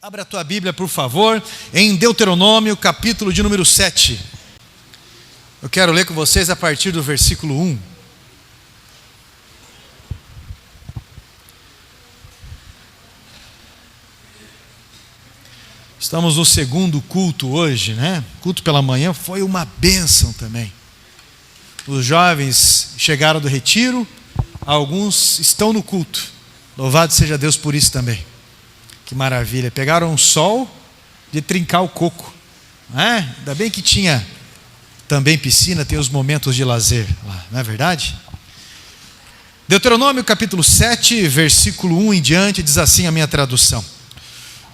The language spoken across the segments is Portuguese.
Abra a tua Bíblia, por favor, em Deuteronômio, capítulo de número 7. Eu quero ler com vocês a partir do versículo 1. Estamos no segundo culto hoje, né? Culto pela manhã foi uma bênção também. Os jovens chegaram do retiro, alguns estão no culto. Louvado seja Deus por isso também. Que maravilha, pegaram um sol de trincar o coco, né? Ainda bem que tinha também piscina, tem os momentos de lazer lá, não é verdade? Deuteronômio capítulo 7, versículo 1 em diante, diz assim a minha tradução: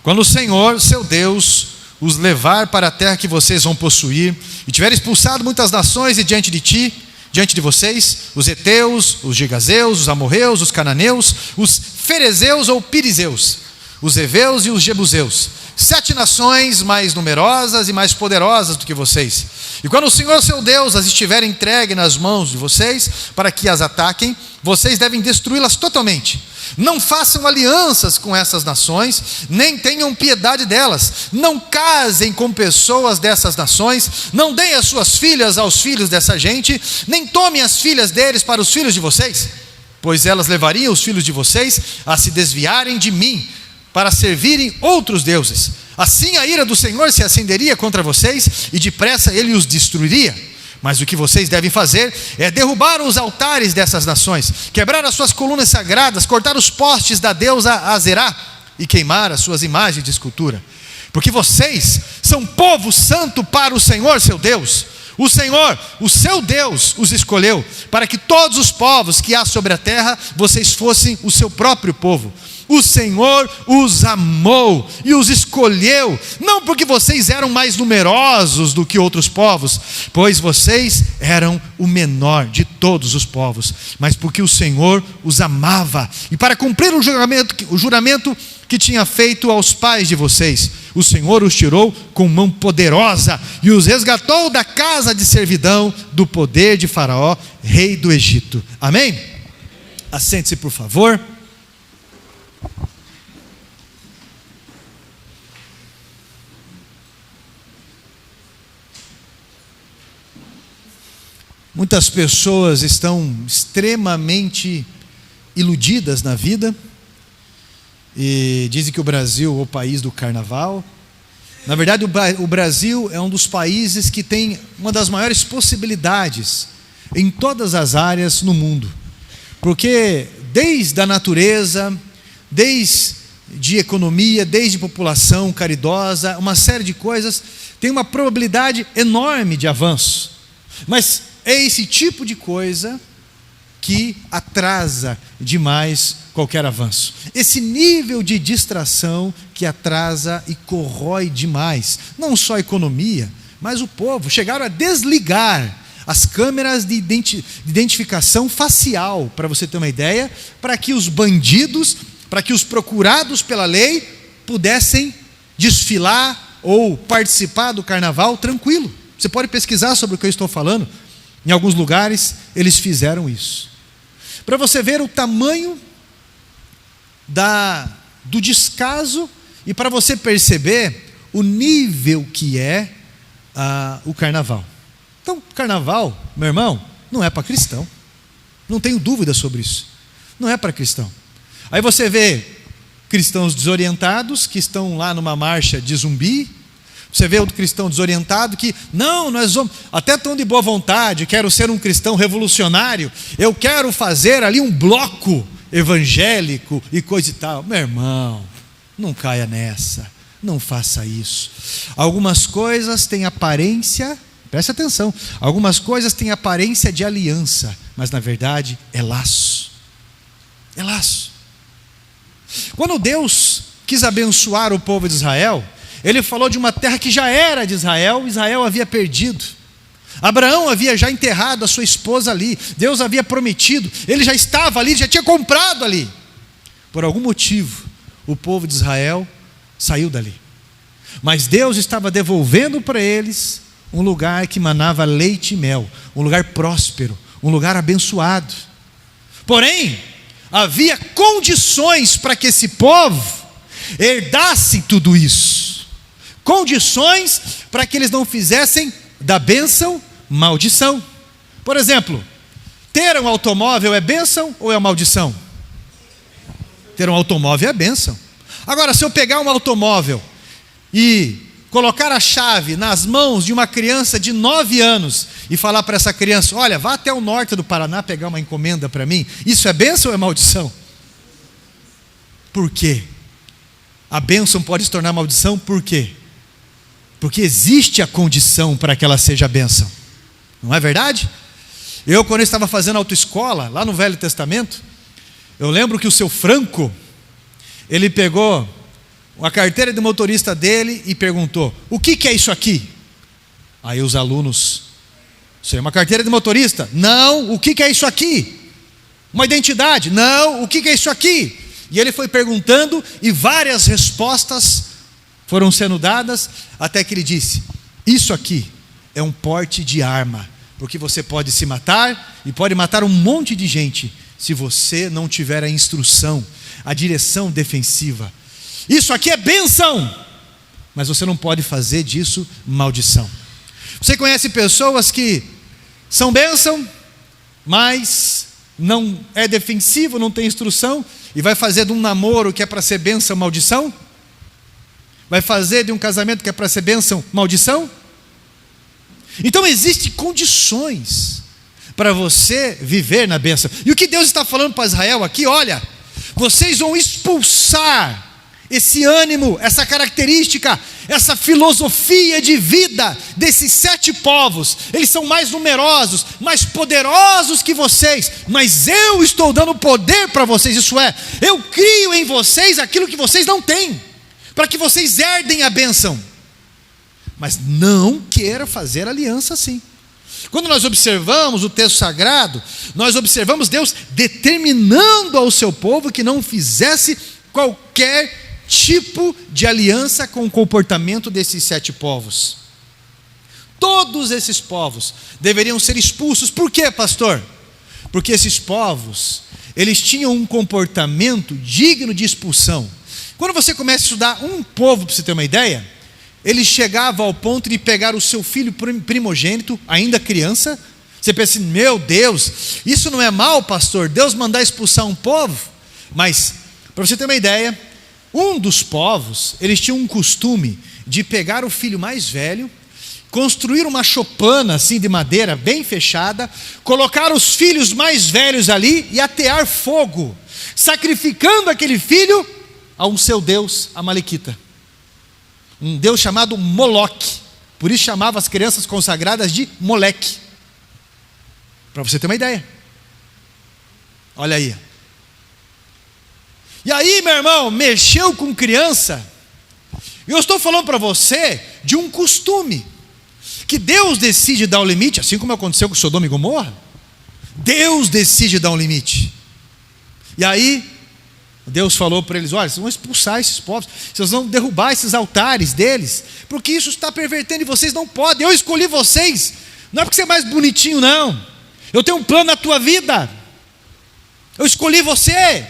quando o Senhor, seu Deus, os levar para a terra que vocês vão possuir, e tiver expulsado muitas nações de diante de vocês, os heteus, os gigazeus, os amorreus, os cananeus, os ferezeus ou pirizeus, os heveus e os jebuseus, 7 nações mais numerosas e mais poderosas do que vocês. E quando o Senhor seu Deus as estiver entregue nas mãos de vocês, para que as ataquem, vocês devem destruí-las totalmente. Não façam alianças com essas nações, nem tenham piedade delas. Não casem com pessoas dessas nações, não deem as suas filhas aos filhos dessa gente, nem tomem as filhas deles para os filhos de vocês, pois elas levariam os filhos de vocês a se desviarem de mim, para servirem outros deuses. Assim a ira do Senhor se acenderia contra vocês, e depressa ele os destruiria. Mas o que vocês devem fazer é derrubar os altares dessas nações, quebrar as suas colunas sagradas, cortar os postes da deusa Azerá e queimar as suas imagens de escultura. Porque vocês são povo santo para o Senhor seu Deus. O Senhor, o seu Deus, os escolheu para que todos os povos que há sobre a terra, vocês fossem o seu próprio povo. O Senhor os amou e os escolheu, não porque vocês eram mais numerosos do que outros povos, pois vocês eram o menor de todos os povos, mas porque o Senhor os amava, e para cumprir o juramento que tinha feito aos pais de vocês, o Senhor os tirou com mão poderosa e os resgatou da casa de servidão, do poder de Faraó, rei do Egito. Amém? Assente-se, por favor. Muitas pessoas estão extremamente iludidas na vida e dizem que o Brasil é o país do carnaval. Na verdade, o Brasil é um dos países que tem uma das maiores possibilidades em todas as áreas no mundo, porque desde a natureza, desde economia, desde população caridosa, uma série de coisas, tem uma probabilidade enorme de avanço. Mas é esse tipo de coisa que atrasa demais qualquer avanço. Esse nível de distração que atrasa e corrói demais, não só a economia, mas o povo. Chegaram a desligar as câmeras de identificação facial, para você ter uma ideia, para que os bandidos, para que os procurados pela lei pudessem desfilar ou participar do carnaval tranquilo. Você pode pesquisar sobre o que eu estou falando. Em alguns lugares eles fizeram isso, para você ver o tamanho do descaso e para você perceber o nível que é o carnaval. Então, carnaval, meu irmão, não é para cristão, não tenho dúvida sobre isso, não é para cristão. Aí você vê cristãos desorientados que estão lá numa marcha de zumbi. Você vê outro cristão desorientado que, não, nós vamos, até tão de boa vontade, quero ser um cristão revolucionário, eu quero fazer ali um bloco evangélico e coisa e tal. Meu irmão, não caia nessa, não faça isso. Algumas coisas têm aparência, preste atenção, algumas coisas têm aparência de aliança, mas na verdade é laço. É laço. Quando Deus quis abençoar o povo de Israel, ele falou de uma terra que já era de Israel, Israel havia perdido. Abraão havia já enterrado a sua esposa ali, Deus havia prometido, ele já estava ali, já tinha comprado ali. Por algum motivo, o povo de Israel saiu dali. Mas Deus estava devolvendo para eles um lugar que manava leite e mel, um lugar próspero, um lugar abençoado. Porém, havia condições para que esse povo herdasse tudo isso. Condições para que eles não fizessem da bênção maldição. Por exemplo, ter um automóvel é bênção ou é maldição? Ter um automóvel é bênção. Agora, se eu pegar um automóvel e colocar a chave nas mãos de uma criança de 9 anos e falar para essa criança: olha, vá até o norte do Paraná pegar uma encomenda para mim, isso é bênção ou é maldição? Por quê? A bênção pode se tornar maldição, por quê? Porque existe a condição para que ela seja bênção. Não é verdade? Quando eu estava fazendo autoescola, lá no Velho Testamento, eu lembro que o seu Franco, ele pegou a carteira de motorista dele e perguntou: o que é isso aqui? Aí os alunos: isso é uma carteira de motorista? Não. O que é isso aqui? Uma identidade? Não. O que é isso aqui? E ele foi perguntando e várias respostas foram sendo dadas, até que ele disse: isso aqui é um porte de arma, porque você pode se matar e pode matar um monte de gente se você não tiver a instrução, a direção defensiva. Isso aqui é bênção, mas você não pode fazer disso maldição. Você conhece pessoas que são bênção, mas não é defensivo, não tem instrução, e vai fazer de um namoro que é para ser bênção, maldição? Vai fazer de um casamento que é para ser bênção, maldição? Então existem condições para você viver na bênção. E o que Deus está falando para Israel aqui: olha, vocês vão expulsar esse ânimo, essa característica, essa filosofia de vida desses 7 povos. Eles são mais numerosos, mais poderosos que vocês, mas eu estou dando poder para vocês. Isso é, eu crio em vocês aquilo que vocês não têm, para que vocês herdem a bênção. Mas não queira fazer aliança assim. Quando nós observamos o texto sagrado, nós observamos Deus determinando ao seu povo que não fizesse qualquer tipo de aliança com o comportamento desses 7 povos. Todos esses povos deveriam ser expulsos. Por quê, pastor? Porque esses povos, eles tinham um comportamento digno de expulsão. Quando você começa a estudar um povo, para você ter uma ideia, ele chegava ao ponto de pegar o seu filho primogênito, ainda criança. Você pensa assim: meu Deus, isso não é mal, pastor, Deus mandar expulsar um povo? Mas, para você ter uma ideia, um dos povos, eles tinham um costume de pegar o filho mais velho, construir uma choupana assim de madeira bem fechada, colocar os filhos mais velhos ali e atear fogo, sacrificando aquele filho a um seu deus amalequita, um deus chamado Moloque. Por isso chamava as crianças consagradas de Moleque, para você ter uma ideia. Olha aí. E aí, meu irmão, mexeu com criança. Eu estou falando para você de um costume que Deus decide dar o limite, assim como aconteceu com Sodoma e Gomorra. Deus decide dar um limite. E aí Deus falou para eles: olha, vocês vão expulsar esses povos, vocês vão derrubar esses altares deles, porque isso está pervertendo e vocês não podem. Eu escolhi vocês, não é porque você é mais bonitinho, não. Eu tenho um plano na tua vida. Eu escolhi você.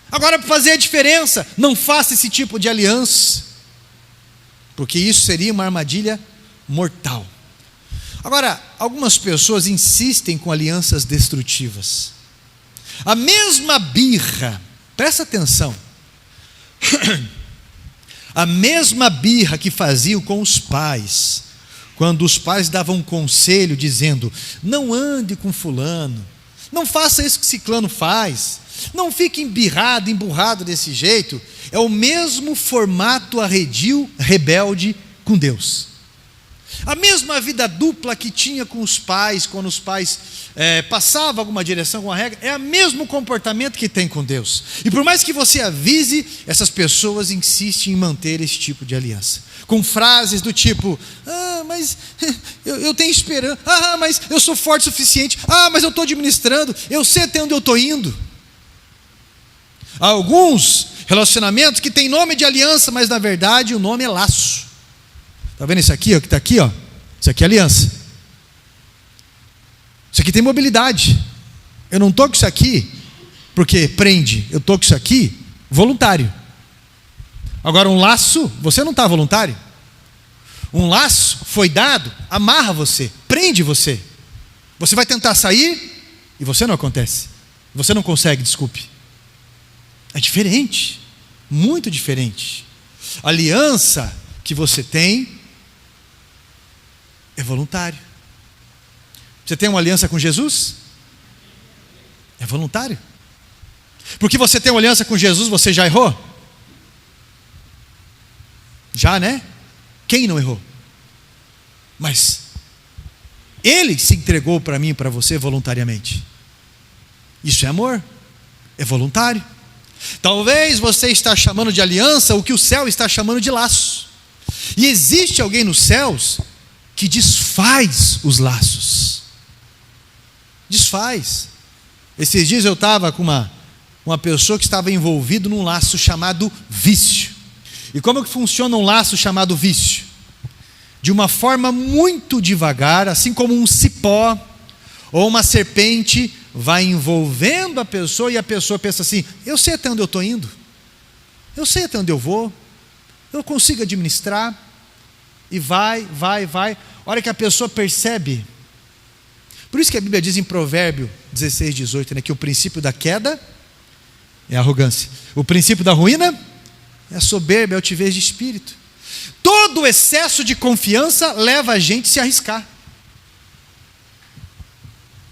Agora, para fazer a diferença, não faça esse tipo de aliança, porque isso seria uma armadilha mortal. Agora, algumas pessoas insistem com alianças destrutivas. A mesma birra, presta atenção, a mesma birra que faziam com os pais, quando os pais davam um conselho dizendo: não ande com fulano, não faça isso que ciclano faz, não fique embirrado, emburrado desse jeito. É o mesmo formato arredio, rebelde com Deus. A mesma vida dupla que tinha com os pais, quando os pais passavam alguma direção com a regra, é o mesmo comportamento que tem com Deus. E por mais que você avise, essas pessoas insistem em manter esse tipo de aliança, com frases do tipo: ah, mas eu tenho esperança, ah, mas eu sou forte o suficiente, ah, mas eu estou administrando, eu sei até onde eu estou indo. Há alguns relacionamentos que têm nome de aliança, mas na verdade o nome é laço. Está vendo isso aqui, ó, que está aqui? Ó? Isso aqui é aliança. Isso aqui tem mobilidade. Eu não estou com isso aqui porque prende. Eu estou com isso aqui voluntário. Agora um laço, você não está voluntário. Um laço foi dado, amarra você, prende você. Você vai tentar sair e você não acontece. Você não consegue, desculpe. É diferente, muito diferente. A aliança que você tem é voluntário. Você tem uma aliança com Jesus? É voluntário. Porque você tem uma aliança com Jesus, você já errou? Já, né? Quem não errou? Mas Ele se entregou para mim e para você voluntariamente. Isso é amor, é voluntário. Talvez você está chamando de aliança o que o céu está chamando de laço. E existe alguém nos céus que desfaz os laços. Desfaz. Esses dias eu estava com uma pessoa que estava envolvida num laço chamado vício. E como que funciona um laço chamado vício? De uma forma muito devagar, assim como um cipó ou uma serpente vai envolvendo a pessoa e a pessoa pensa assim: eu sei até onde eu estou indo, eu sei até onde eu vou, eu consigo administrar, e vai. A hora que a pessoa percebe, por isso que a Bíblia diz em Provérbio 16, 18, né, que o princípio da queda é a arrogância, o princípio da ruína é a soberba, é a altivez de espírito. Todo excesso de confiança leva a gente a se arriscar.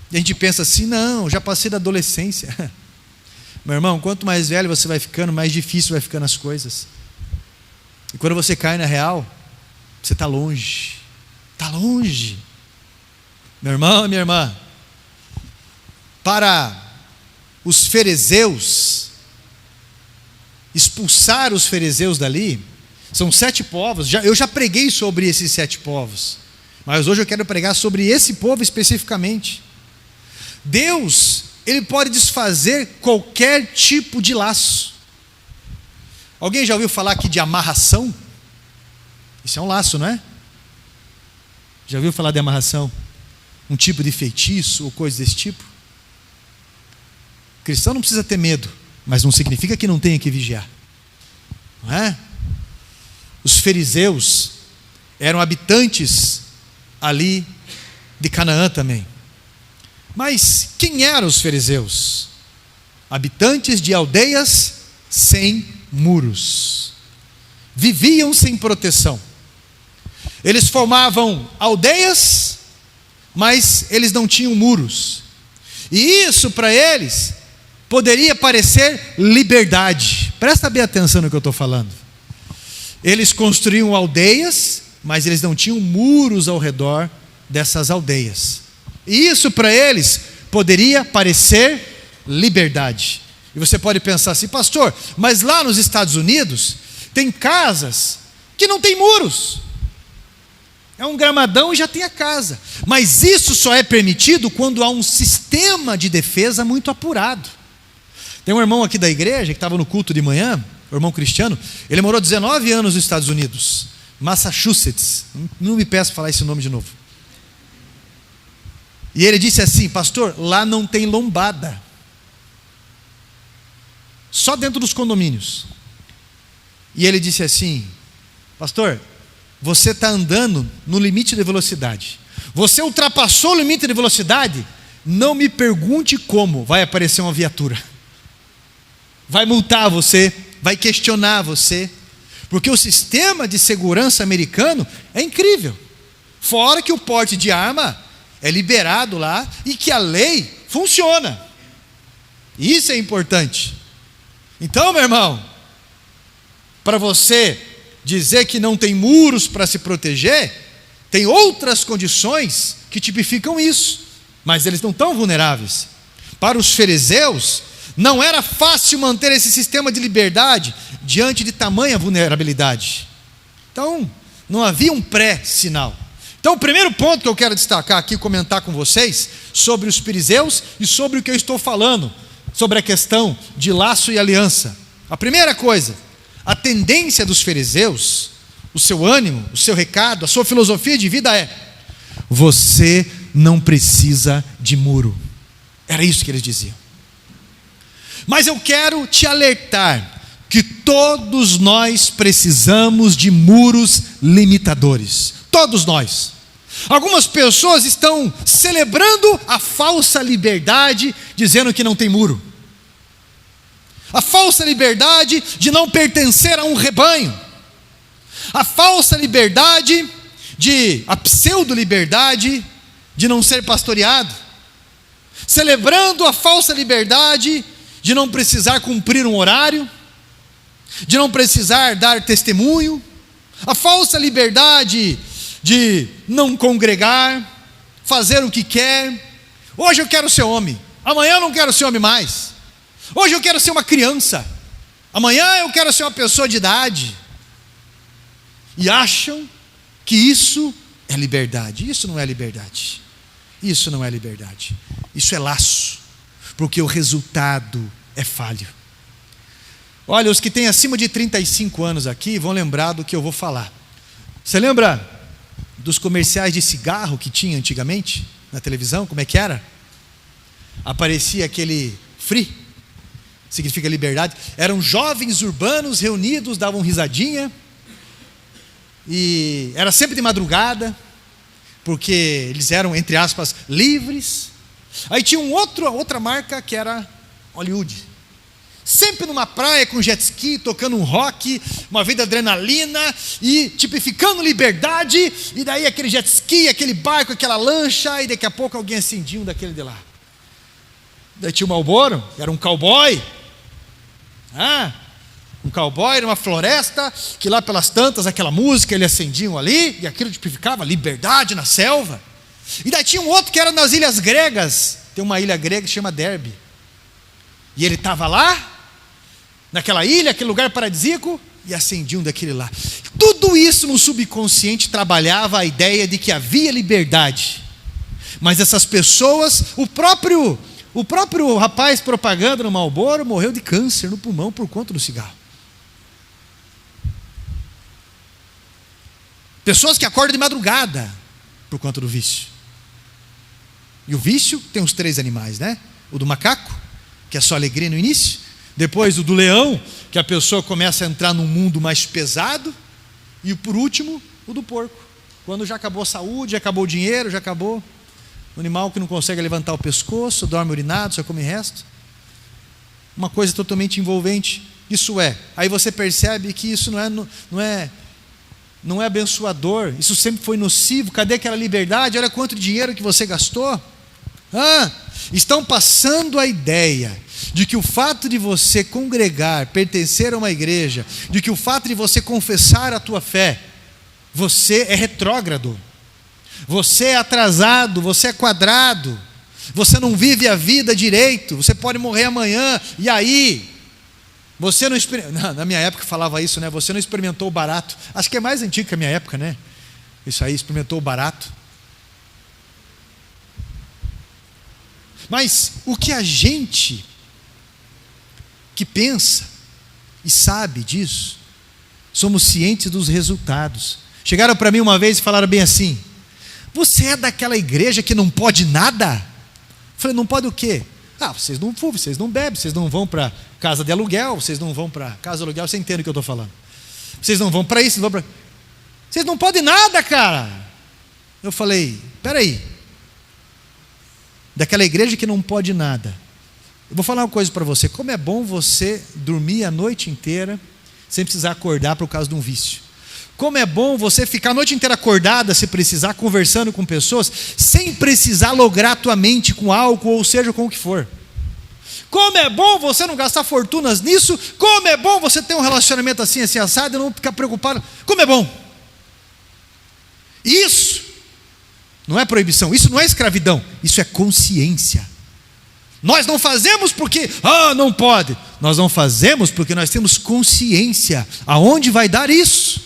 E a gente pensa assim: não, já passei da adolescência. Meu irmão, quanto mais velho você vai ficando, mais difícil vai ficando as coisas. E quando você cai na real, você está longe. Está longe. Meu irmão, minha irmã, para os fariseus, expulsar os fariseus dali, são 7 povos. Eu já preguei sobre esses 7 povos, mas hoje eu quero pregar sobre esse povo especificamente. Deus, Ele pode desfazer qualquer tipo de laço. Alguém já ouviu falar aqui de amarração? Isso é um laço, não é? Já ouviu falar de amarração? Um tipo de feitiço ou coisa desse tipo? O cristão não precisa ter medo, mas não significa que não tenha que vigiar, não é? Os fariseus eram habitantes ali de Canaã também. Mas quem eram os fariseus? Habitantes de aldeias sem muros. Viviam sem proteção. Eles formavam aldeias, mas eles não tinham muros. E isso para eles poderia parecer liberdade. Presta bem atenção no que eu estou falando. Eles construíam aldeias, mas eles não tinham muros ao redor dessas aldeias. E isso para eles poderia parecer liberdade. E você pode pensar assim: pastor, mas lá nos Estados Unidos tem casas que não tem muros. É um gramadão e já tem a casa. Mas isso só é permitido quando há um sistema de defesa muito apurado. Tem um irmão aqui da igreja que estava no culto de manhã, o irmão Cristiano. Ele morou 19 anos nos Estados Unidos, Massachusetts. Não me peço falar esse nome de novo. E ele disse assim: pastor, lá não tem lombada, só dentro dos condomínios. E ele disse assim: pastor, você está andando no limite de velocidade, você ultrapassou o limite de velocidade, não me pergunte como, vai aparecer uma viatura, vai multar você, vai questionar você, porque o sistema de segurança americano é incrível. Fora que o porte de arma é liberado lá e que a lei funciona. Isso é importante. Então, meu irmão, para você dizer que não tem muros para se proteger, tem outras condições que tipificam isso, mas eles não estão vulneráveis. Para os fariseus, não era fácil manter esse sistema de liberdade diante de tamanha vulnerabilidade. Então, não havia um pré-sinal. Então, o primeiro ponto que eu quero destacar aqui, comentar com vocês, sobre os fariseus e sobre o que eu estou falando, sobre a questão de laço e aliança. A primeira coisa, a tendência dos fariseus, o seu ânimo, o seu recado, a sua filosofia de vida é: você não precisa de muro. Era isso que eles diziam. Mas eu quero te alertar que todos nós precisamos de muros limitadores. Todos nós. Algumas pessoas estão celebrando a falsa liberdade, dizendo que não tem muro. A falsa liberdade de não pertencer a um rebanho. A falsa liberdade a pseudo-liberdade de não ser pastoreado. Celebrando a falsa liberdade de não precisar cumprir um horário, de não precisar dar testemunho, a falsa liberdade de não congregar, fazer o que quer. Hoje eu quero ser homem, amanhã eu não quero ser homem mais. Hoje eu quero ser uma criança, amanhã eu quero ser uma pessoa de idade. E acham que isso é liberdade. Isso não é liberdade. Isso não é liberdade. Isso é laço, porque o resultado é falho. Olha, os que têm acima de 35 anos aqui vão lembrar do que eu vou falar. Você lembra dos comerciais de cigarro que tinha antigamente na televisão? Como é que era? Aparecia aquele free, significa liberdade. Eram jovens urbanos reunidos, davam risadinha, e era sempre de madrugada, porque eles eram, entre aspas, livres. Aí tinha outra marca que era Hollywood, sempre numa praia com jet ski, tocando um rock, uma vida de adrenalina e tipificando liberdade. E daí aquele jet ski, aquele barco, aquela lancha, e daqui a pouco alguém acendia um daquele de lá. Daí tinha o Marlboro, era um cowboy, um cowboy numa floresta, que lá pelas tantas aquela música ele acendiam ali, e aquilo tipificava liberdade na selva. E daí tinha um outro que era nas ilhas gregas, tem uma ilha grega que se chama Derbe, e ele estava lá naquela ilha, aquele lugar paradisíaco, e acendiam daquele lá. Tudo isso no subconsciente trabalhava a ideia de que havia liberdade. Mas essas pessoas, o próprio rapaz propaganda no Marlboro morreu de câncer no pulmão por conta do cigarro. Pessoas que acordam de madrugada por conta do vício. E o vício tem os 3 animais, né? O do macaco, que é só alegria no início. Depois o do leão, que a pessoa começa a entrar num mundo mais pesado. E por último, o do porco, quando já acabou a saúde, já acabou o dinheiro, já acabou. O animal que não consegue levantar o pescoço, dorme urinado, só come resto. Uma coisa totalmente envolvente. Isso é, aí você percebe que isso não é abençoador, isso sempre foi nocivo. Cadê aquela liberdade? Olha quanto dinheiro que você gastou. Estão passando a ideia de que o fato de você congregar, pertencer a uma igreja, de que o fato de você confessar a tua fé, você é retrógrado, você é atrasado, você é quadrado, você não vive a vida direito, você pode morrer amanhã, e aí? Você não na minha época falava isso, né? Você não experimentou o barato. Acho que é mais antigo que a minha época, né? Isso aí, experimentou o barato. Mas o que a gente que pensa e sabe disso, somos cientes dos resultados. Chegaram para mim uma vez e falaram bem assim: você é daquela igreja que não pode nada? Eu falei, não pode o quê? Vocês não fumam, vocês não bebem, vocês não vão para casa de aluguel, vocês não vão para casa de aluguel, você entende o que eu estou falando. Vocês não vão para isso, não vão para... Vocês não podem nada, cara. Eu falei, peraí, daquela igreja que não pode nada. Eu vou falar uma coisa para você, como é bom você dormir a noite inteira sem precisar acordar por causa de um vício. Como é bom você ficar a noite inteira acordada, se precisar, conversando com pessoas, sem precisar lograr a tua mente com álcool, ou seja, com o que for. Como é bom você não gastar fortunas nisso. Como é bom você ter um relacionamento assim assado e não ficar preocupado. Como é bom. Isso não é proibição, isso não é escravidão, isso é consciência. Nós não fazemos porque, não pode. Nós não fazemos porque nós temos consciência. Aonde vai dar isso?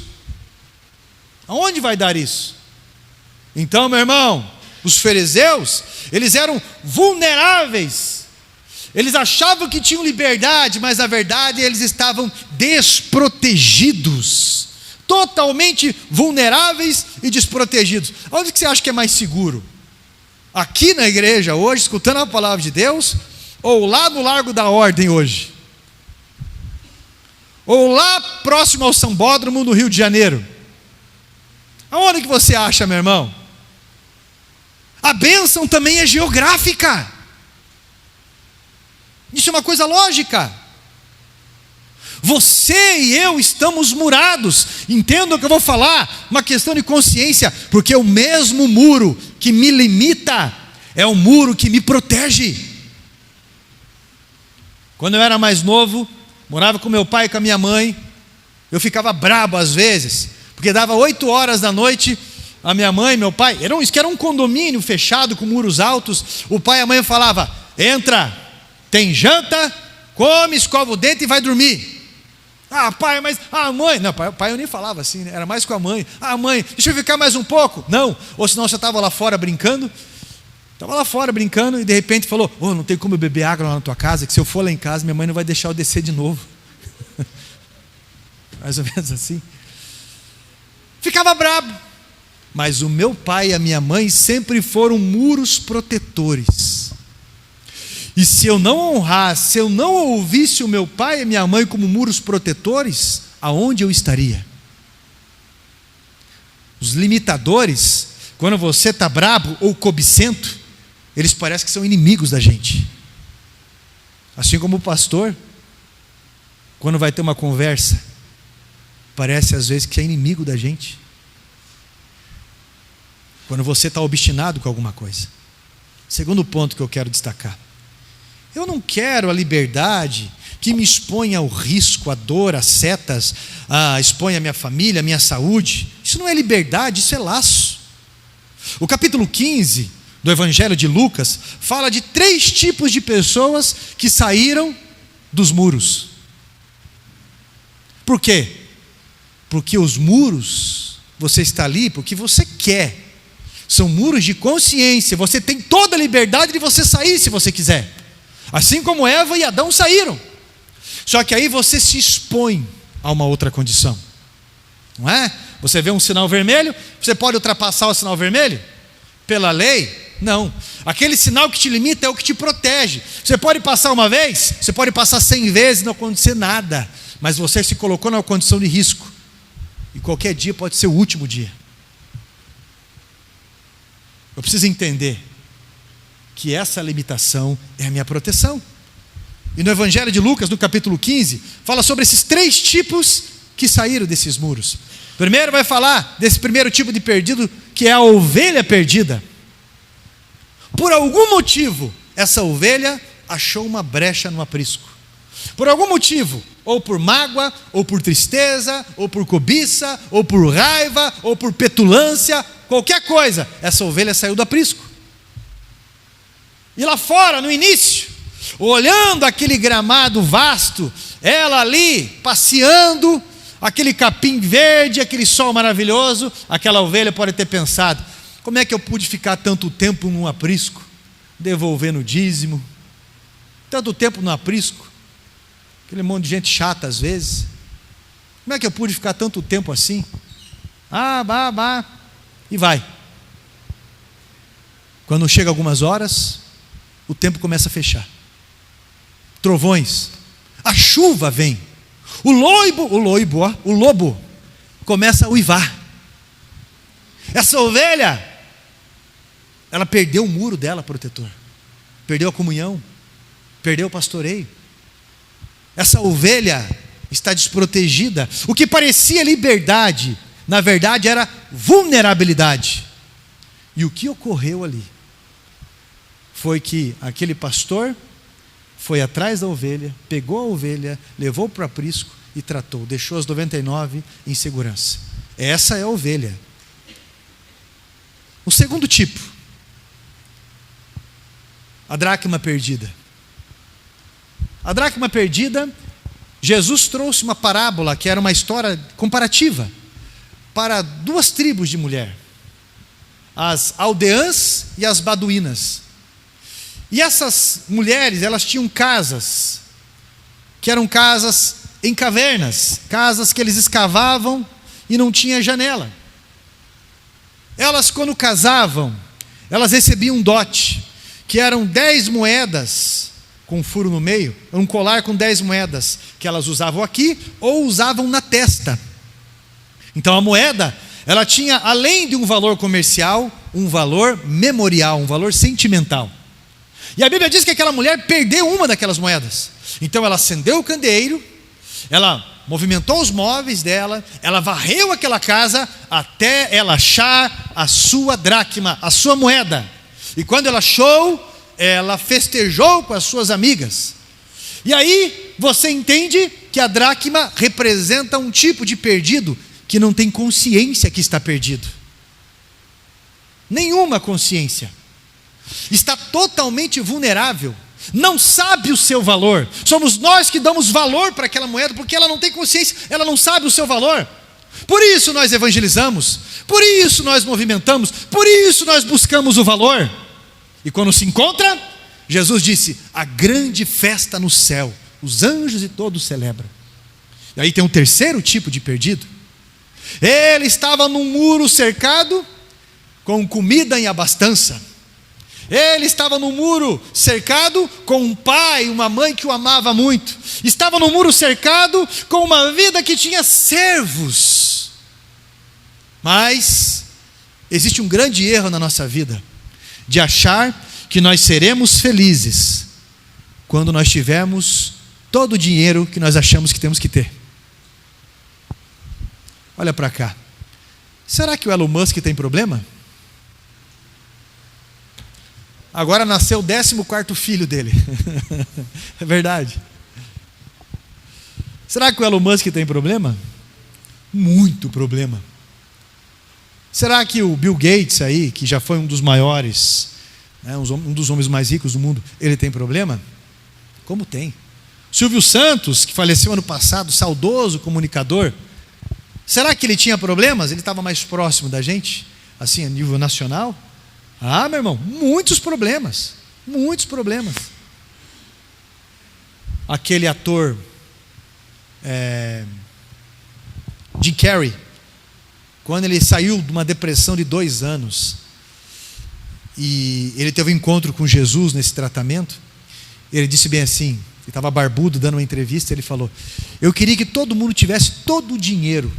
Aonde vai dar isso? Então, meu irmão, os fariseus, eles eram vulneráveis. Eles achavam que tinham liberdade, mas na verdade eles estavam desprotegidos. totalmente vulneráveis e desprotegidos. Onde que você acha que é mais seguro? Aqui na igreja hoje, escutando a palavra de Deus, ou lá no Largo da Ordem hoje? Ou lá próximo ao Sambódromo no Rio de Janeiro? Aonde que você acha, meu irmão? A bênção também é geográfica. Isso é uma coisa lógica. Você e eu estamos murados. Entenda o que eu vou falar, uma questão de consciência, porque o mesmo muro que me limita é o muro que me protege. Quando eu era mais novo, morava com meu pai e com a minha mãe, eu ficava brabo às vezes, porque dava 8 horas da noite, a minha mãe e meu pai, isso que era um condomínio fechado com muros altos, o pai e a mãe falavam: entra, tem janta, come, escova o dente e vai dormir. Ah, pai, mas a mãe... Não, pai eu nem falava assim, né? Era mais com a mãe. Ah, mãe, deixa eu ficar mais um pouco. Não, ou senão você estava lá fora brincando. Estava lá fora brincando e de repente falou: não tem como eu beber água lá na tua casa, que se eu for lá em casa, minha mãe não vai deixar eu descer de novo. Mais ou menos assim. Ficava brabo. Mas o meu pai e a minha mãe sempre foram muros protetores. E se eu não honrasse, se eu não ouvisse o meu pai e a minha mãe como muros protetores, aonde eu estaria? Os limitadores, quando você está brabo ou cobicento, eles parecem que são inimigos da gente. Assim como o pastor, quando vai ter uma conversa, parece às vezes que é inimigo da gente. Quando você está obstinado com alguma coisa. Segundo ponto que eu quero destacar: eu não quero a liberdade que me exponha ao risco, à dor, às setas, exponha a minha família, a minha saúde. Isso não é liberdade, isso é laço. O capítulo 15 do Evangelho de Lucas fala de 3 tipos de pessoas que saíram dos muros. Por quê? Porque os muros, você está ali porque você quer. São muros de consciência. Você tem toda a liberdade de você sair se você quiser. Assim como Eva e Adão saíram. Só que aí você se expõe a uma outra condição. Não é? Você vê um sinal vermelho, você pode ultrapassar o sinal vermelho? Pela lei? Não. Aquele sinal que te limita é o que te protege. Você pode passar uma vez, você pode passar 100 vezes e não acontecer nada. Mas você se colocou numa condição de risco. E qualquer dia pode ser o último dia. Eu preciso entender que essa limitação é a minha proteção. E no Evangelho de Lucas, no capítulo 15, fala sobre esses 3 tipos que saíram desses muros. Primeiro vai falar desse primeiro tipo de perdido, que é a ovelha perdida. Por algum motivo, essa ovelha achou uma brecha no aprisco. Por algum motivo, ou por mágoa, ou por tristeza, ou por cobiça, ou por raiva, ou por petulância, qualquer coisa, essa ovelha saiu do aprisco. E lá fora, no início, olhando aquele gramado vasto, ela ali, passeando, aquele capim verde, aquele sol maravilhoso, aquela ovelha pode ter pensado: como é que eu pude ficar tanto tempo num aprisco, devolvendo dízimo, tanto tempo no aprisco, aquele monte de gente chata às vezes, como é que eu pude ficar tanto tempo assim? E vai. Quando chega algumas horas, o tempo começa a fechar. Trovões, a chuva vem, o lobo começa a uivar. Essa ovelha, ela perdeu o muro dela protetor, perdeu a comunhão, perdeu o pastoreio. Essa ovelha está desprotegida. O que parecia liberdade, na verdade era vulnerabilidade. E o que ocorreu ali foi que aquele pastor foi atrás da ovelha, pegou a ovelha, levou para o aprisco e tratou, deixou as 99 em segurança. Essa é a ovelha. O segundo tipo, a dracma perdida. A dracma perdida, Jesus trouxe uma parábola que era uma história comparativa para 2 tribos de mulher, as aldeãs e as baduínas. E essas mulheres, elas tinham casas, que eram casas em cavernas, casas que eles escavavam e não tinha janela. Elas, quando casavam, elas recebiam um dote, que eram 10 moedas com um furo no meio, um colar com 10 moedas, que elas usavam aqui ou usavam na testa. Então a moeda, ela tinha, além de um valor comercial, um valor memorial, um valor sentimental. E a Bíblia diz que aquela mulher perdeu uma daquelas moedas. Então ela acendeu o candeeiro, ela movimentou os móveis dela, ela varreu aquela casa até ela achar a sua dracma, a sua moeda. E quando ela achou, ela festejou com as suas amigas. E aí você entende que a dracma representa um tipo de perdido que não tem consciência que está perdido. Nenhuma consciência. Está totalmente vulnerável. Não sabe o seu valor. Somos nós que damos valor para aquela moeda, porque ela não tem consciência, ela não sabe o seu valor. Por isso nós evangelizamos, por isso nós movimentamos, por isso nós buscamos o valor. E quando se encontra, Jesus disse: a grande festa no céu, os anjos e todos celebram. E aí tem um terceiro tipo de perdido. Ele estava num muro cercado com comida em abastança. Ele estava no muro cercado com um pai e uma mãe que o amava muito. Estava no muro cercado com uma vida que tinha servos. Mas existe um grande erro na nossa vida, de achar que nós seremos felizes quando nós tivermos todo o dinheiro que nós achamos que temos que ter. Olha para cá. Será que o Elon Musk tem problema? Agora nasceu o 14º filho dele. É verdade. Será que o Elon Musk tem problema? Muito problema. Será que o Bill Gates aí, que já foi um dos maiores, né, um dos homens mais ricos do mundo, ele tem problema? Como tem? Silvio Santos, que faleceu ano passado, saudoso comunicador, será que ele tinha problemas? Ele estava mais próximo da gente, assim, a nível nacional? Ah, meu irmão, muitos problemas. Muitos problemas. Aquele ator Jim Carrey, quando ele saiu de uma depressão de 2 anos e ele teve um encontro com Jesus nesse tratamento, ele disse bem assim, ele estava barbudo dando uma entrevista, ele falou: eu queria que todo mundo tivesse todo o dinheiro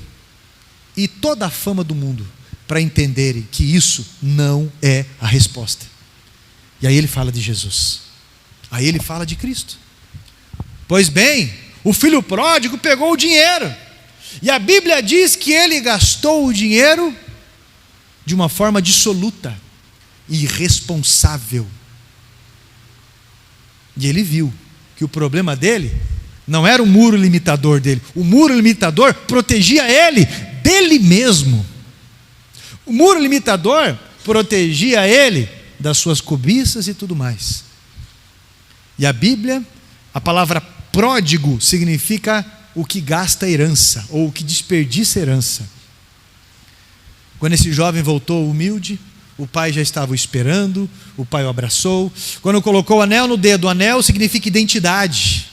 e toda a fama do mundo, para entenderem que isso não é a resposta. E aí ele fala de Jesus. Aí ele fala de Cristo. Pois bem, o filho pródigo pegou o dinheiro. E a Bíblia diz que ele gastou o dinheiro de uma forma dissoluta, irresponsável. E ele viu que o problema dele não era o muro limitador dele. O muro limitador protegia ele dele mesmo. O muro limitador protegia ele das suas cobiças e tudo mais. E a Bíblia, a palavra pródigo significa o que gasta herança, ou o que desperdiça herança. Quando esse jovem voltou humilde, o pai já estava o esperando, o pai o abraçou. Quando colocou o anel no dedo, o anel significa identidade,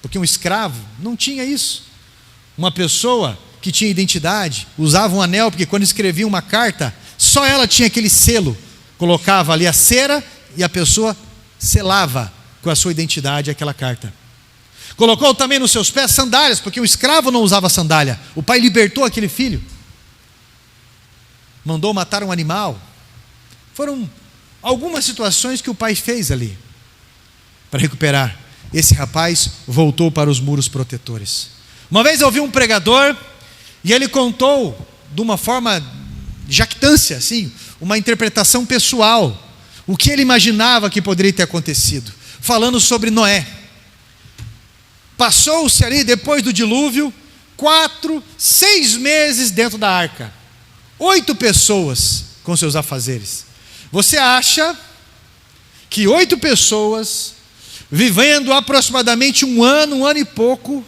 porque um escravo não tinha isso. Uma pessoa que tinha identidade usava um anel, porque quando escrevia uma carta, só ela tinha aquele selo, colocava ali a cera e a pessoa selava com a sua identidade aquela carta. Colocou também nos seus pés sandálias, porque o escravo não usava sandália. O pai libertou aquele filho, mandou matar um animal. Foram algumas situações que o pai fez ali para recuperar. Esse rapaz voltou para os muros protetores. Uma vez eu ouvi um pregador e ele contou de uma forma jactância, assim, uma interpretação pessoal, o que ele imaginava que poderia ter acontecido, falando sobre Noé. Passou-se ali, depois do dilúvio, 6 meses dentro da arca, 8 pessoas com seus afazeres. Você acha que 8 pessoas, vivendo aproximadamente um ano e pouco,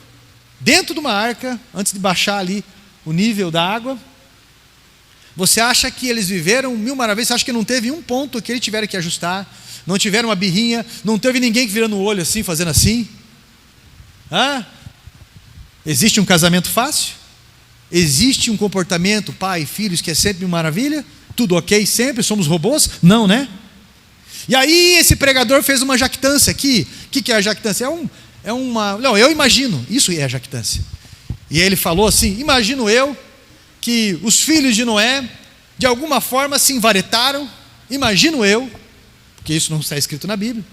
dentro de uma arca, antes de baixar ali o nível da água, você acha que eles viveram 1000 maravilhas? Você acha que não teve um ponto que eles tiveram que ajustar? Não tiveram uma birrinha? Não teve ninguém que virando o olho assim, fazendo assim? Existe um casamento fácil? Existe um comportamento, pai e filhos, que é sempre uma maravilha? Tudo ok sempre? Somos robôs? Não, né? E aí esse pregador fez uma jactância aqui. O que é a jactância? Não, eu imagino, isso é a jactância. E ele falou assim: imagino eu que os filhos de Noé, de alguma forma, se envaretaram. Imagino eu, porque isso não está escrito na Bíblia.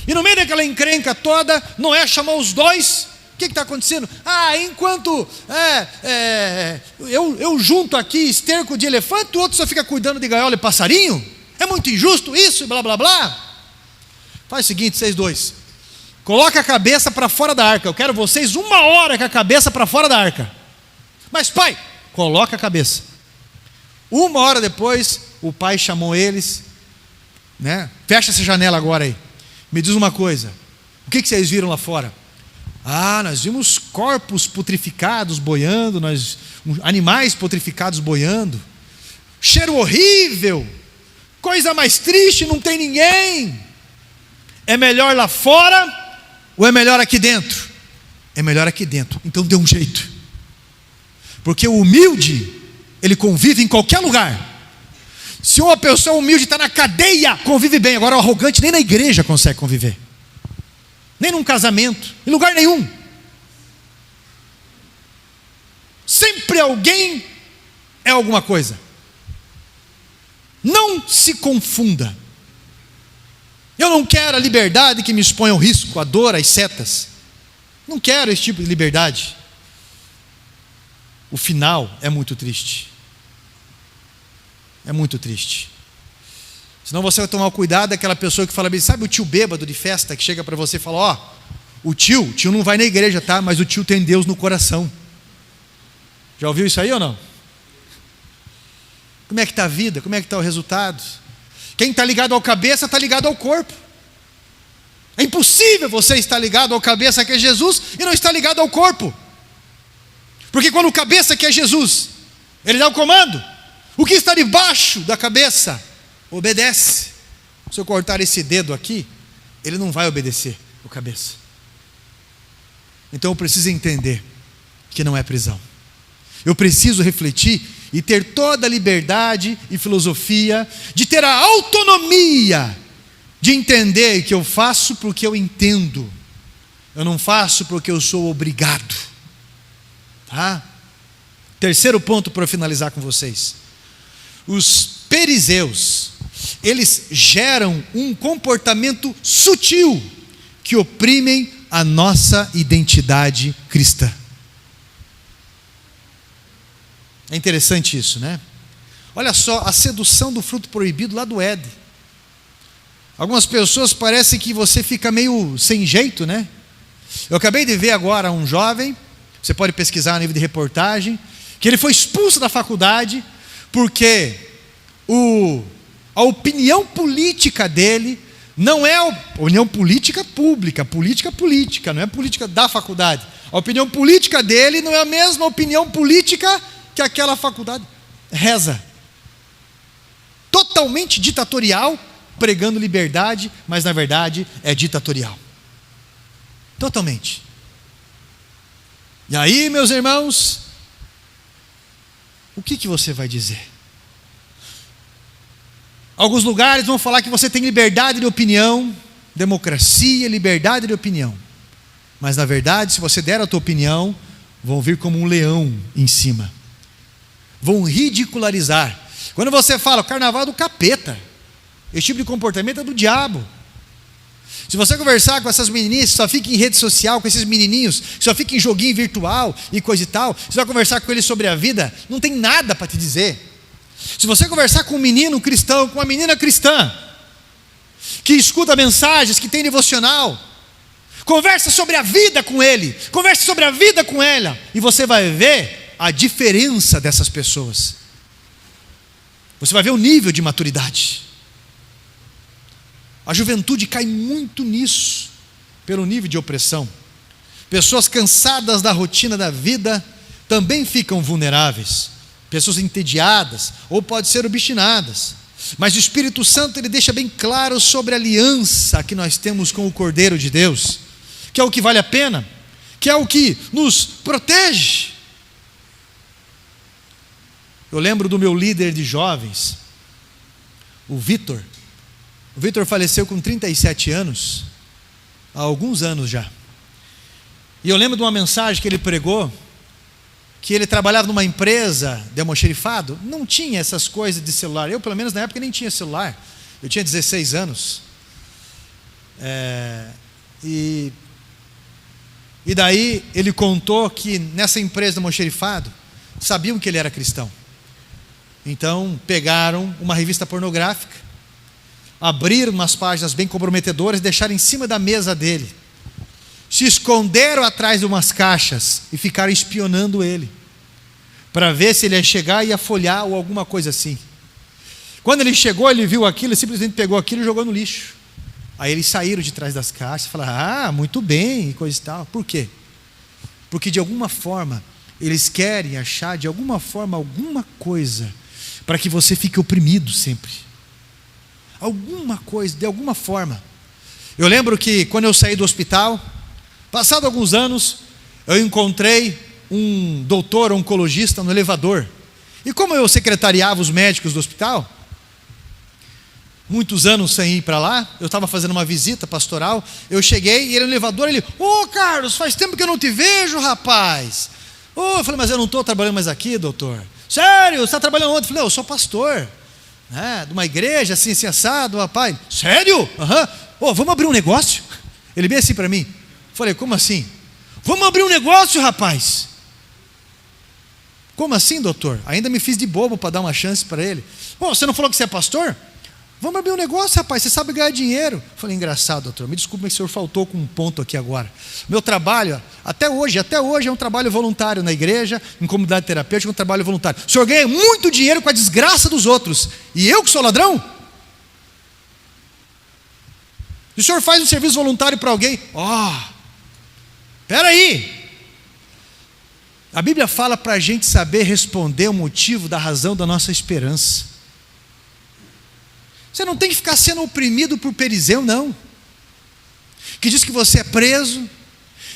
E no meio daquela encrenca toda, Noé chamou os dois. O que está acontecendo? Enquanto eu junto aqui esterco de elefante, o outro só fica cuidando de gaiola e passarinho? É muito injusto isso, e blá blá blá. Faz o seguinte, vocês dois, coloca a cabeça para fora da arca. Eu quero vocês 1 hora com a cabeça para fora da arca. Mas pai, coloca a cabeça. 1 hora depois, o pai chamou eles, né? Fecha essa janela agora aí. Me diz uma coisa, o que vocês viram lá fora? Nós vimos corpos putrificados boiando, animais putrificados boiando, cheiro horrível, coisa mais triste, não tem ninguém. É melhor lá fora ou é melhor aqui dentro? É melhor aqui dentro. Então dê um jeito, porque o humilde, ele convive em qualquer lugar. Se uma pessoa humilde está na cadeia, convive bem. Agora o arrogante nem na igreja consegue conviver, nem num casamento, em lugar nenhum. Sempre alguém é alguma coisa. Não se confunda. Eu não quero a liberdade que me expõe ao risco, à dor, às setas. Não quero esse tipo de liberdade. O final é muito triste. É muito triste. Senão você vai tomar cuidado daquela pessoa que fala bem, sabe o tio bêbado de festa que chega para você e fala: o tio não vai na igreja, tá? Mas o tio tem Deus no coração. Já ouviu isso aí ou não? Como é que está a vida? Como é que está o resultado? Quem está ligado ao cabeça está ligado ao corpo. É impossível você estar ligado ao cabeça, que é Jesus, e não estar ligado ao corpo. Porque quando o cabeça, que é Jesus, ele dá o comando, o que está debaixo da cabeça obedece. Se eu cortar esse dedo aqui, ele não vai obedecer o cabeça. Então eu preciso entender que não é prisão. Eu preciso refletir e ter toda a liberdade e filosofia de ter a autonomia de entender que eu faço porque eu entendo. Eu não faço porque eu sou obrigado. Tá? Terceiro ponto para finalizar com vocês. Os perizeus, eles geram um comportamento sutil que oprimem a nossa identidade cristã. É interessante isso, né? Olha só, a sedução do fruto proibido lá do Éden. Algumas pessoas parecem que você fica meio sem jeito, né? Eu acabei de ver agora um jovem, você pode pesquisar no nível de reportagem, que ele foi expulso da faculdade porque a opinião política dele não é a opinião política pública, política, não é política da faculdade. A opinião política dele não é a mesma opinião política que aquela faculdade reza. Totalmente ditatorial, pregando liberdade, mas na verdade é ditatorial. Totalmente. E aí, meus irmãos, o que você vai dizer? Alguns lugares vão falar que você tem liberdade de opinião, democracia, liberdade de opinião. Mas na verdade, se você der a tua opinião, vão vir como um leão em cima. Vão ridicularizar. Quando você fala, o carnaval é do capeta, esse tipo de comportamento é do diabo. Se você conversar com essas menininhas que só ficam em rede social, com esses menininhos que só ficam em joguinho virtual e coisa e tal, você vai conversar com eles sobre a vida, não tem nada para te dizer. Se você conversar com um menino cristão, com uma menina cristã, que escuta mensagens, que tem devocional, conversa sobre a vida com ele, conversa sobre a vida com ela, e você vai ver a diferença dessas pessoas. Você vai ver o nível de maturidade. A juventude cai muito nisso, pelo nível de opressão. Pessoas cansadas da rotina da vida também ficam vulneráveis. Pessoas entediadas, ou pode ser obstinadas. Mas o Espírito Santo, ele deixa bem claro sobre a aliança que nós temos com o Cordeiro de Deus, que é o que vale a pena, que é o que nos protege. Eu lembro do meu líder de jovens, o Vitor. O Vitor faleceu com 37 anos, há alguns anos já. E eu lembro de uma mensagem que ele pregou, que ele trabalhava numa empresa de almoxerifado, não tinha essas coisas de celular. Eu, pelo menos na época, nem tinha celular. Eu tinha 16 anos. E daí ele contou que nessa empresa de almoxerifado, sabiam que ele era cristão. Então pegaram uma revista pornográfica, abriram umas páginas bem comprometedoras e deixaram em cima da mesa dele. Se esconderam atrás de umas caixas e ficaram espionando ele, para ver se ele ia chegar e ia folhear ou alguma coisa assim. Quando ele chegou, ele viu aquilo, ele simplesmente pegou aquilo e jogou no lixo. Aí eles saíram de trás das caixas e falaram: muito bem, e coisa e tal. Por quê? Porque de alguma forma eles querem achar de alguma forma alguma coisa para que você fique oprimido sempre. Alguma coisa, de alguma forma. Eu lembro que quando eu saí do hospital, passado alguns anos, eu encontrei um doutor oncologista no elevador. E como eu secretariava os médicos do hospital, muitos anos sem ir para lá, eu estava fazendo uma visita pastoral, eu cheguei e ele no elevador, ele: Carlos, faz tempo que eu não te vejo, rapaz. Eu falei: mas eu não estou trabalhando mais aqui, doutor. Sério? Você está trabalhando onde? Eu falei: eu sou pastor, de uma igreja assim, assim, assado, rapaz. Sério? Vamos abrir um negócio? Ele veio assim para mim. Falei: como assim? Vamos abrir um negócio, rapaz. Como assim, doutor? Ainda me fiz de bobo para dar uma chance para ele. Você não falou que você é pastor? Vamos abrir um negócio, rapaz, você sabe ganhar dinheiro. Falei: engraçado, doutor, me desculpe, mas o senhor faltou com um ponto aqui agora. Meu trabalho, até hoje é um trabalho voluntário na igreja, em comunidade terapêutica, um trabalho voluntário. O senhor ganha muito dinheiro com a desgraça dos outros, e eu que sou ladrão? E o senhor faz um serviço voluntário para alguém? Espera aí. A Bíblia fala para a gente saber responder o motivo da razão da nossa esperança. Você não tem que ficar sendo oprimido por Perizeu, não. Que diz que você é preso,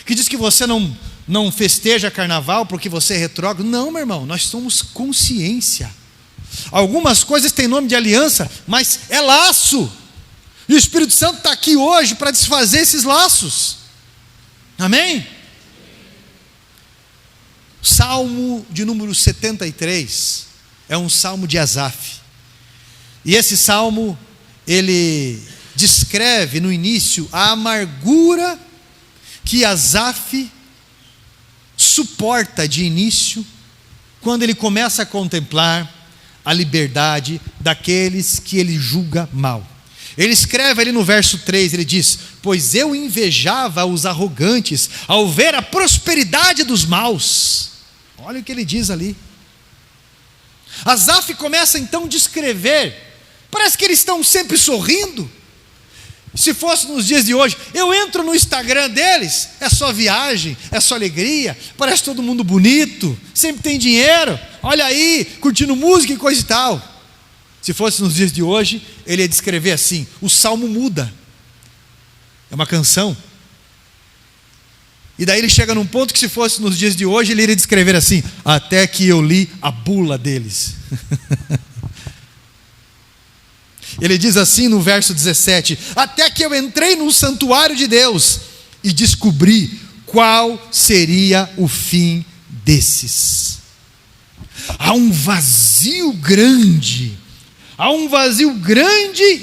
que diz que você não festeja carnaval porque você é retrógrado. Não, meu irmão, nós somos consciência. Algumas coisas têm nome de aliança, mas é laço. E o Espírito Santo está aqui hoje para desfazer esses laços. Amém? Salmo de número 73 é um salmo de Asaf. E esse salmo, ele descreve no início a amargura que Asaf suporta de início, quando ele começa a contemplar a liberdade daqueles que ele julga mal. Ele escreve ali no verso 3, ele diz: pois eu invejava os arrogantes ao ver a prosperidade dos maus. Olha o que ele diz ali. Asaf começa então a descrever, parece que eles estão sempre sorrindo. Se fosse nos dias de hoje, eu entro no Instagram deles, é só viagem, é só alegria, parece todo mundo bonito, sempre tem dinheiro, olha aí, curtindo música e coisa e tal. Se fosse nos dias de hoje, ele ia descrever assim: o salmo muda, é uma canção. E daí ele chega num ponto que, se fosse nos dias de hoje, ele iria descrever assim: até que eu li a bula deles. Ele diz assim no verso 17: até que eu entrei no santuário de Deus e descobri qual seria o fim desses. Há um vazio grande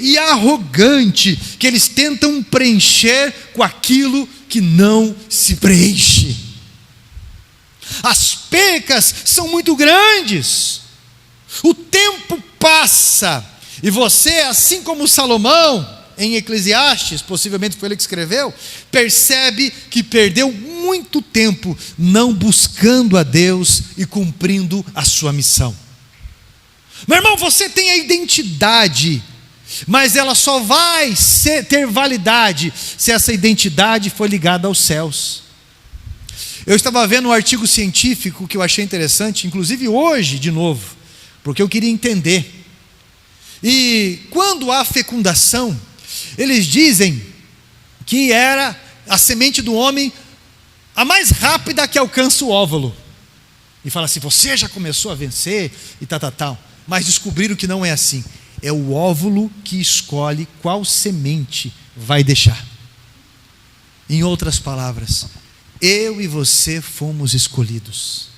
e arrogante que eles tentam preencher com aquilo que não se preenche. As percas são muito grandes, o tempo passa, e você, assim como Salomão, em Eclesiastes, possivelmente foi ele que escreveu, percebe que perdeu muito tempo não buscando a Deus e cumprindo a sua missão. Meu irmão, você tem a identidade, mas ela só vai ter validade se essa identidade for ligada aos céus. Eu estava vendo um artigo científico que eu achei interessante, inclusive hoje de novo, porque eu queria entender. E quando há fecundação, eles dizem que era a semente do homem a mais rápida que alcança o óvulo. E fala assim, você já começou a vencer e tal. Mas descobriram que não é assim. É o óvulo que escolhe qual semente vai deixar. Em outras palavras, eu e você fomos escolhidos.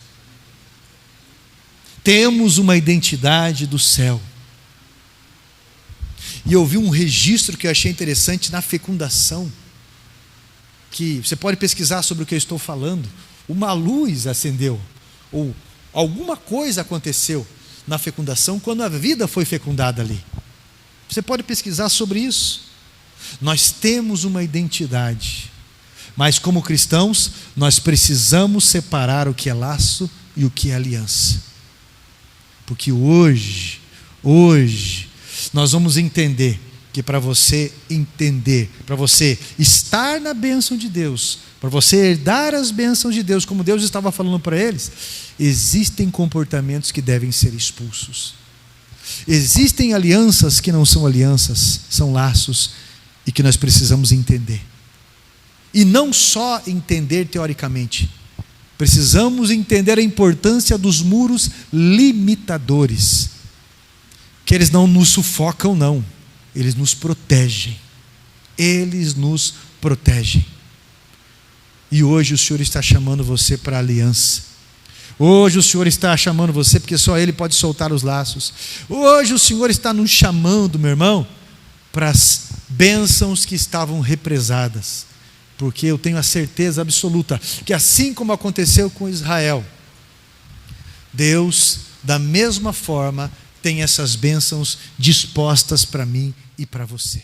Temos uma identidade do céu. E eu vi um registro que eu achei interessante na fecundação, que você pode pesquisar sobre o que eu estou falando. Uma luz acendeu, ou alguma coisa aconteceu na fecundação quando a vida foi fecundada ali. Você pode pesquisar sobre isso. Nós temos uma identidade, mas como cristãos nós precisamos separar o que é laço e o que é aliança, porque hoje nós vamos entender que para você entender, para você estar na bênção de Deus, para você herdar as bênçãos de Deus, como Deus estava falando para eles, existem comportamentos que devem ser expulsos. Existem alianças que não são alianças, são laços, e que nós precisamos entender. E não só entender teoricamente, precisamos entender a importância dos muros limitadores, que eles não nos sufocam não, eles nos protegem. Eles nos protegem. E hoje o Senhor está chamando você para a aliança. Hoje o Senhor está chamando você, porque só Ele pode soltar os laços. Hoje o Senhor está nos chamando, meu irmão, para as bênçãos que estavam represadas. Porque eu tenho a certeza absoluta que assim como aconteceu com Israel, Deus, da mesma forma, tem essas bênçãos dispostas para mim e para você.